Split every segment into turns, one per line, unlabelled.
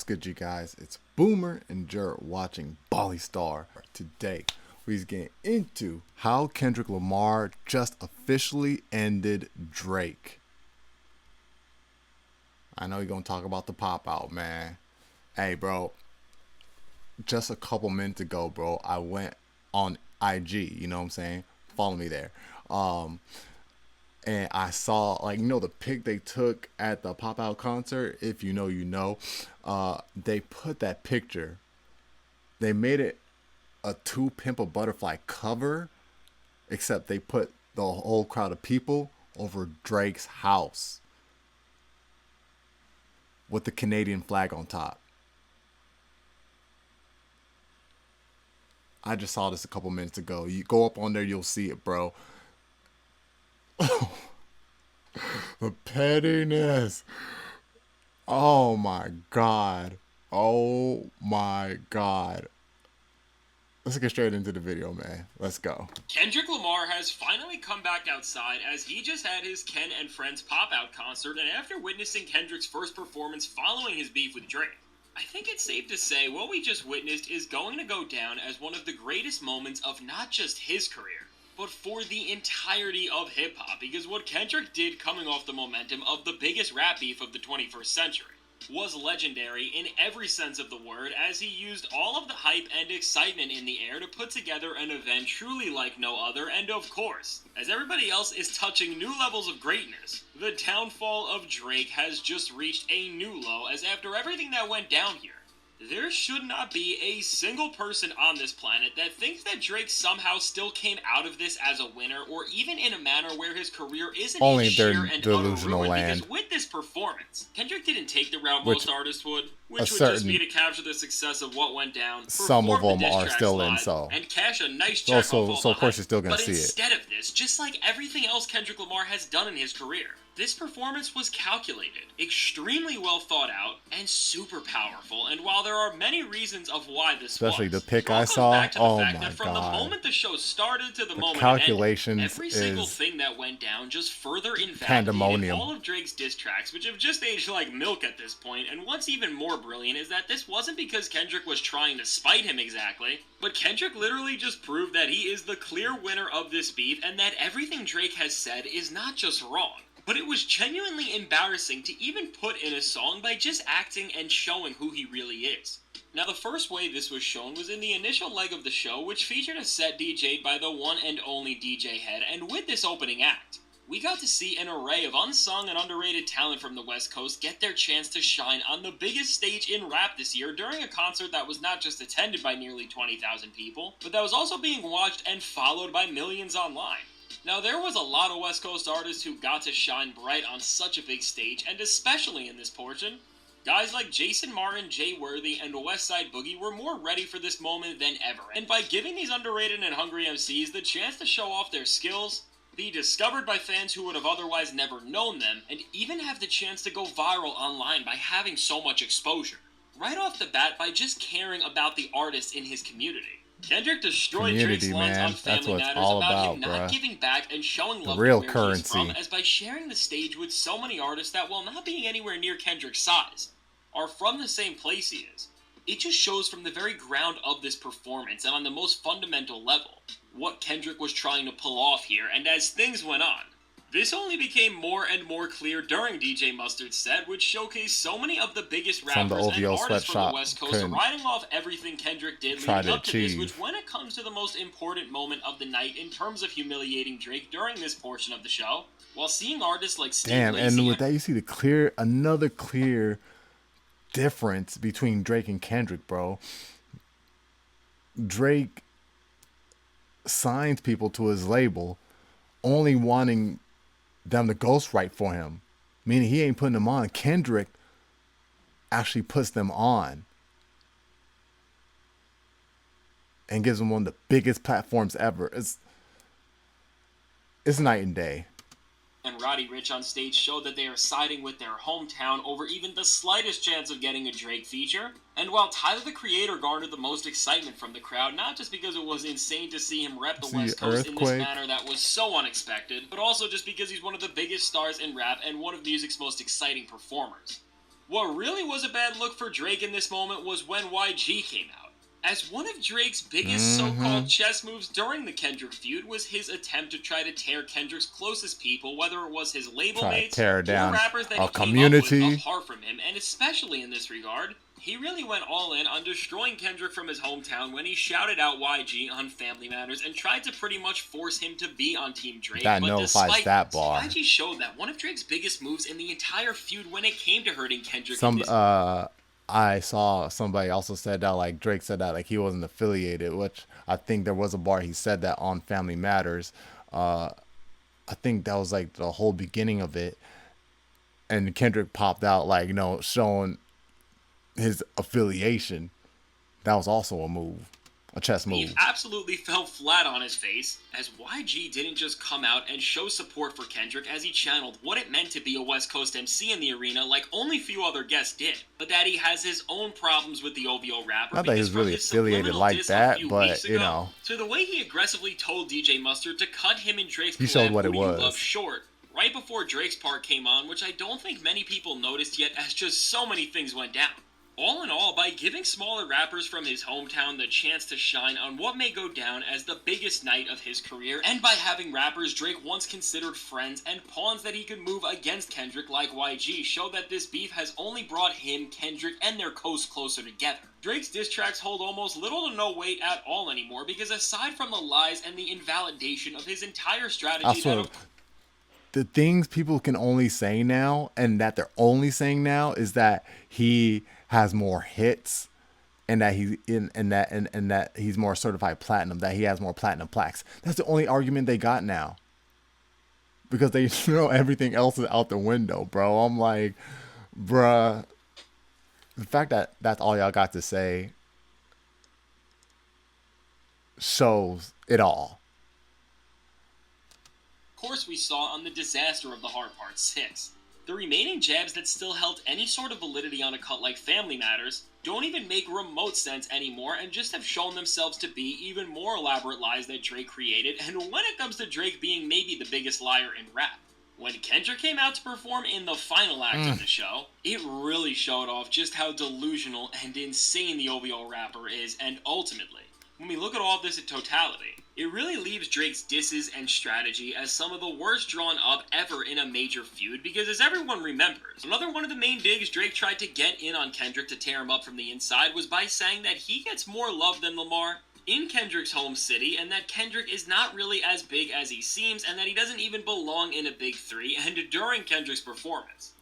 What's good, you guys? It's Boomer and Jared watching Bally Star. Today, we're getting into how Kendrick Lamar just officially ended Drake. I know you're going to talk about the pop out, man. Hey, bro, just a couple minutes ago, bro, I went on IG, you know what I'm saying? Follow me there. And I saw, like, the pic they took at the pop out concert. If you know, you know. They put that picture. They made it a To Pimp a Butterfly cover, except they put the whole crowd of people over Drake's house with the Canadian flag on top. I just saw this a couple minutes ago. You go up on there, you'll see it, bro. The pettiness. Oh my god. Oh my god. Let's get straight into the video, man. Let's go.
Kendrick Lamar has finally come back outside as he just had his Ken and Friends pop-out concert, and after witnessing Kendrick's first performance following his beef with Drake. I think it's safe to say what we just witnessed is going to go down as one of the greatest moments of not just his career, but for the entirety of hip-hop, because what Kendrick did coming off the momentum of the biggest rap beef of the 21st century was legendary in every sense of the word, as he used all of the hype and excitement in the air to put together an event truly like no other, and of course, as everybody else is touching new levels of greatness, the downfall of Drake has just reached a new low, as after everything that went down here, there should not be a single person on this planet that thinks that Drake somehow still came out of this as a winner, or even in a manner where his career isn't
Only
in
their
sheer and
delusional
utter ruin.
land.
Because with this performance, Kendrick didn't take the route
Which
most artists would, which would
certain-
just be to capture the success of what went down,
Some of
perform the
them
diss
are
tracks
still in,
live,
so-
and cash a nice check
So
off all
of
the
course
hype.
you're still gonna
But
see it.
instead of this, just like everything else Kendrick Lamar has done in his career, this performance was calculated, extremely well thought out, and super powerful. And while there are many reasons of why this
Especially
was,
the pic
it all
I
goes
saw,
back to the
oh
fact
my
that from the
God.
moment the show started to the moment it
calculations
ended, every single
is
thing that went down just further invalidated
pandemonium.
all of Drake's diss tracks, which have just aged like milk at this point. And what's even more brilliant is that this wasn't because Kendrick was trying to spite him exactly, but Kendrick literally just proved that he is the clear winner of this beef, and that everything Drake has said is not just wrong, but it was genuinely embarrassing to even put in a song by just acting and showing who he really is. Now, the first way this was shown was in the initial leg of the show, which featured a set DJ'd by the one and only DJ Head, and with this opening act, we got to see an array of unsung and underrated talent from the West Coast get their chance to shine on the biggest stage in rap this year during a concert that was not just attended by nearly 20,000 people, but that was also being watched and followed by millions online. Now, there was a lot of West Coast artists who got to shine bright on such a big stage, and especially in this portion, guys like Jason Martin, Jay Worthy, and Westside Boogie were more ready for this moment than ever, and by giving these underrated and hungry MCs the chance to show off their skills, be discovered by fans who would have otherwise never known them, and even have the chance to go viral online by having so much exposure, right off the bat by just caring about the artists in his community. Kendrick destroyed Drake's
Community,
lines
man.
on
That's
Family
what it's
Matters
all
about him
about,
not
bruh.
giving back and showing love
real
to where
currency.
he's from, as by sharing the stage with so many artists that, while not being anywhere near Kendrick's size, are from the same place he is. It just shows from the very ground of this performance, and on the most fundamental level, what Kendrick was trying to pull off here. And as things went on, this only became more and more clear during DJ Mustard's set, which showcased so many of the biggest
Some of the
rappers and
OVO
artists from the
sweatshop
West Coast
couldn't
riding off everything Kendrick did
try
leading
to
up to this,
achieve.
which when it comes to the most important moment of the night in terms of humiliating Drake during this portion of the show, while seeing artists like Steve
Damn,
Lacy
and with that you see another clear difference between Drake and Kendrick, bro. Drake signs people to his label only wanting them to ghostwrite for him, meaning he ain't putting them on. Kendrick actually puts them on and gives them one of the biggest platforms ever. It's night and day.
and Roddy Ricch on stage showed that they are siding with their hometown over even the slightest chance of getting a Drake feature. And while Tyler the Creator garnered the most excitement from the crowd, not just because it was insane to see him rep the West Coast in this manner that was so unexpected, but also just because he's one of the biggest stars in rap and one of music's most exciting performers. What really was a bad look for Drake in this moment was when YG came out. As one of Drake's biggest so-called chess moves during the Kendrick feud was his attempt to try to tear Kendrick's closest people, whether it was his label
Try to
mates
tear
or
down
rappers that
a
he came up with
community.
apart from him, and especially in this regard, he really went all in on destroying Kendrick from his hometown when he shouted out YG on Family Matters and tried to pretty much force him to be on Team Drake.
That
but
nullifies
despite
that
this,
bar.
YG showed that one of Drake's biggest moves in the entire feud when it came to hurting Kendrick
I saw somebody also said that, like, Drake said that, like, he wasn't affiliated, which I think there was a bar he said that on Family Matters. I think that was like the whole beginning of it, and Kendrick popped out, like, showing his affiliation. That was also a move, a chess move.
He absolutely fell flat on his face, as YG didn't just come out and show support for Kendrick as he channeled what it meant to be a West Coast MC in the arena like only few other guests did, but that he has his own problems with the OVO rapper.
Not that he's really affiliated like that, but,
to the way he aggressively told DJ Mustard to cut him and Drake's
he showed
collab
what
Who
it
Do You
was.
Love short, right before Drake's part came on, which I don't think many people noticed yet as just so many things went down. All in all, by giving smaller rappers from his hometown the chance to shine on what may go down as the biggest night of his career, and by having rappers Drake once considered friends and pawns that he could move against Kendrick like YG, show that this beef has only brought him, Kendrick, and their coast closer together. Drake's diss tracks hold almost little to no weight at all anymore because aside from the lies and the invalidation of his entire strategy
the things people can only say now, and that they're only saying now, is that he has more hits, and that that he's more certified platinum, that he has more platinum plaques. That's the only argument they got now, because they know everything else is out the window, bro. I'm like, bruh, the fact that that's all y'all got to say shows it all.
Course we saw on the disaster of the Hard Part 6. The remaining jabs that still held any sort of validity on a cut like Family Matters don't even make remote sense anymore and just have shown themselves to be even more elaborate lies that Drake created, and when it comes to Drake being maybe the biggest liar in rap. When Kendrick came out to perform in the final act of the show, it really showed off just how delusional and insane the OVO rapper is, and ultimately, when we look at all of this in totality, it really leaves Drake's disses and strategy as some of the worst drawn up ever in a major feud, because as everyone remembers, another one of the main digs Drake tried to get in on Kendrick to tear him up from the inside was by saying that he gets more love than Lamar in Kendrick's home city, and that Kendrick is not really as big as he seems, and that he doesn't even belong in a big three, and during Kendrick's performance,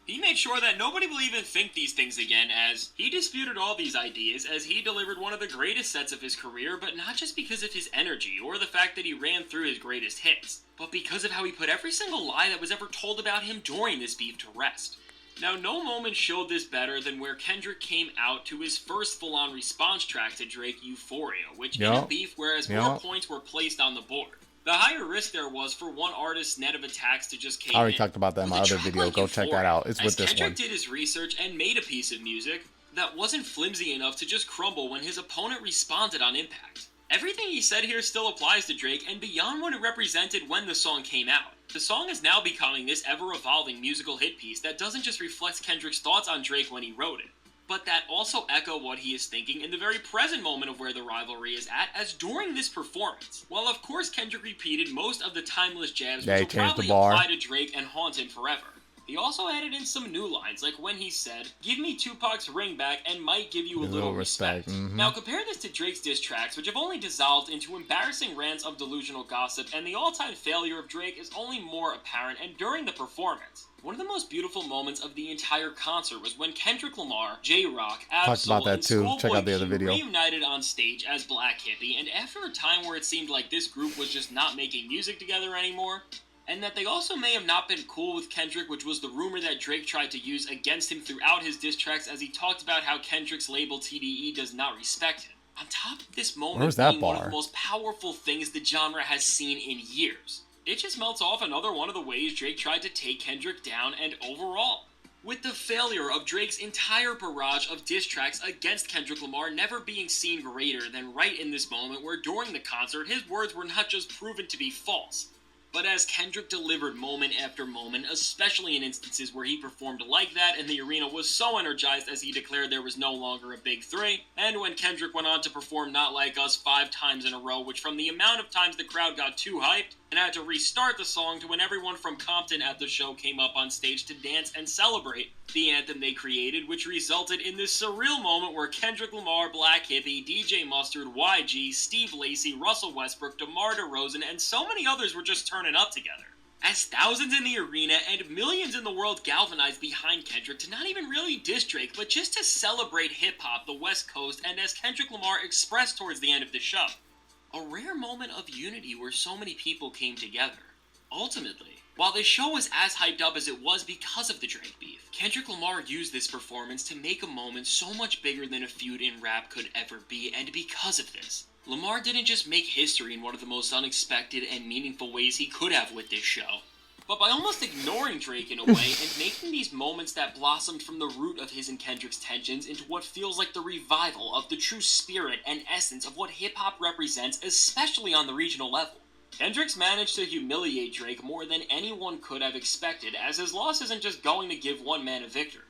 he made sure that nobody will even think these things again, as he disputed all these ideas as he delivered one of the greatest sets of his career, but not just because of his energy or the fact that he ran through his greatest hits, but because of how he put every single lie that was ever told about him during this beef to rest. Now, no moment showed this better than where Kendrick came out to his first full-on response track to Drake, Euphoria, which in a beef whereas more points were placed on the board. The higher risk there was for one artist's net of attacks to just cave in.
I already talked about that in my other video. Go check that out. It's with this one.
Kendrick did his research and made a piece of music that wasn't flimsy enough to just crumble when his opponent responded on impact. Everything he said here still applies to Drake and beyond what it represented when the song came out. The song is now becoming this ever-evolving musical hit piece that doesn't just reflect Kendrick's thoughts on Drake when he wrote it, but that also echo what he is thinking in the very present moment of where the rivalry is at, as during this performance. While of course Kendrick repeated most of the timeless jabs which will probably apply to Drake and haunt him forever, he also added in some new lines, like when he said, "Give me Tupac's ring back and might give you a little respect." Now compare this to Drake's diss tracks, which have only dissolved into embarrassing rants of delusional gossip, and the all-time failure of Drake is only more apparent and during the performance. One of the most beautiful moments of the entire concert was when Kendrick Lamar, J-Rock, Absol, and Schoolboy Q reunited on stage as Black Hippie, and after a time where it seemed like this group was just not making music together anymore, and that they also may have not been cool with Kendrick, which was the rumor that Drake tried to use against him throughout his diss tracks as he talked about how Kendrick's label TDE does not respect him. On top of this moment being one of the most powerful things the genre has seen in years, it just melts off another one of the ways Drake tried to take Kendrick down, and overall, with the failure of Drake's entire barrage of diss tracks against Kendrick Lamar never being seen greater than right in this moment where during the concert his words were not just proven to be false, But as Kendrick delivered moment after moment, especially in instances where he performed like that and the arena was so energized as he declared there was no longer a big three, and when Kendrick went on to perform Not Like Us 5 times in a row, which from the amount of times the crowd got too hyped and had to restart the song to when everyone from Compton at the show came up on stage to dance and celebrate the anthem they created, which resulted in this surreal moment where Kendrick Lamar, Black Hippie, DJ Mustard, YG, Steve Lacy, Russell Westbrook, DeMar DeRozan, and so many others were just turning up together. As thousands in the arena and millions in the world galvanized behind Kendrick to not even really diss Drake, but just to celebrate hip-hop, the West Coast, and as Kendrick Lamar expressed towards the end of the show, a rare moment of unity where so many people came together. Ultimately, while this show was as hyped up as it was because of the Drake beef, Kendrick Lamar used this performance to make a moment so much bigger than a feud in rap could ever be, and because of this, Lamar didn't just make history in one of the most unexpected and meaningful ways he could have with this show, but by almost ignoring Drake in a way and making these moments that blossomed from the root of his and Kendrick's tensions into what feels like the revival of the true spirit and essence of what hip-hop represents, especially on the regional level. Kendrick's managed to humiliate Drake more than anyone could have expected, as his loss isn't just going to give one man a victory,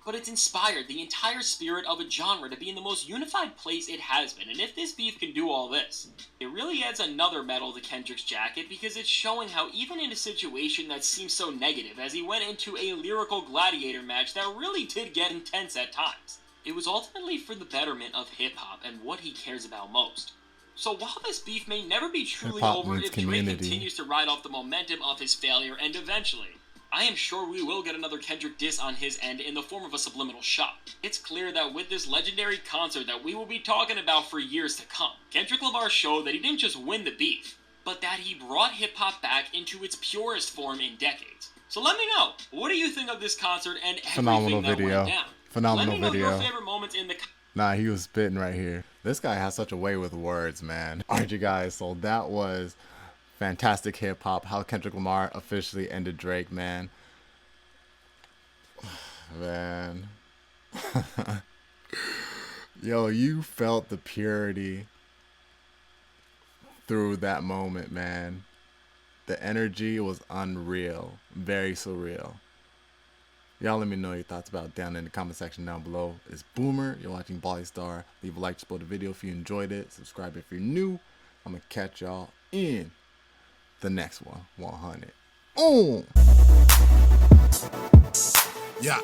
but it's inspired the entire spirit of a genre to be in the most unified place it has been, and if this beef can do all this, it really adds another medal to Kendrick's jacket because it's showing how even in a situation that seems so negative as he went into a lyrical gladiator match that really did get intense at times, it was ultimately for the betterment of hip-hop and what he cares about most. So while this beef may never be truly over if Drake continues to ride off the momentum of his failure, and eventually, I am sure we will get another Kendrick diss on his end in the form of a subliminal shot. It's clear that with this legendary concert that we will be talking about for years to come, Kendrick Lamar showed that he didn't just win the beef, but that he brought hip-hop back into its purest form in decades. So let me know, what do you think of this concert and everything that went down?
Phenomenal
video. Let me know
video.
your favorite moments in the
Nah, he was spitting right here. This guy has such a way with words, man. Alright, you guys, so that was fantastic hip-hop, how Kendrick Lamar officially ended Drake, man. Man. Yo, you felt the purity through that moment, man. The energy was unreal. Very surreal. Y'all let me know your thoughts about it down in the comment section down below. It's Boomer. You're watching Bally Star. Leave a like, support the video if you enjoyed it. Subscribe if you're new. I'm going to catch y'all in the next one. 100. Oh! Yeah.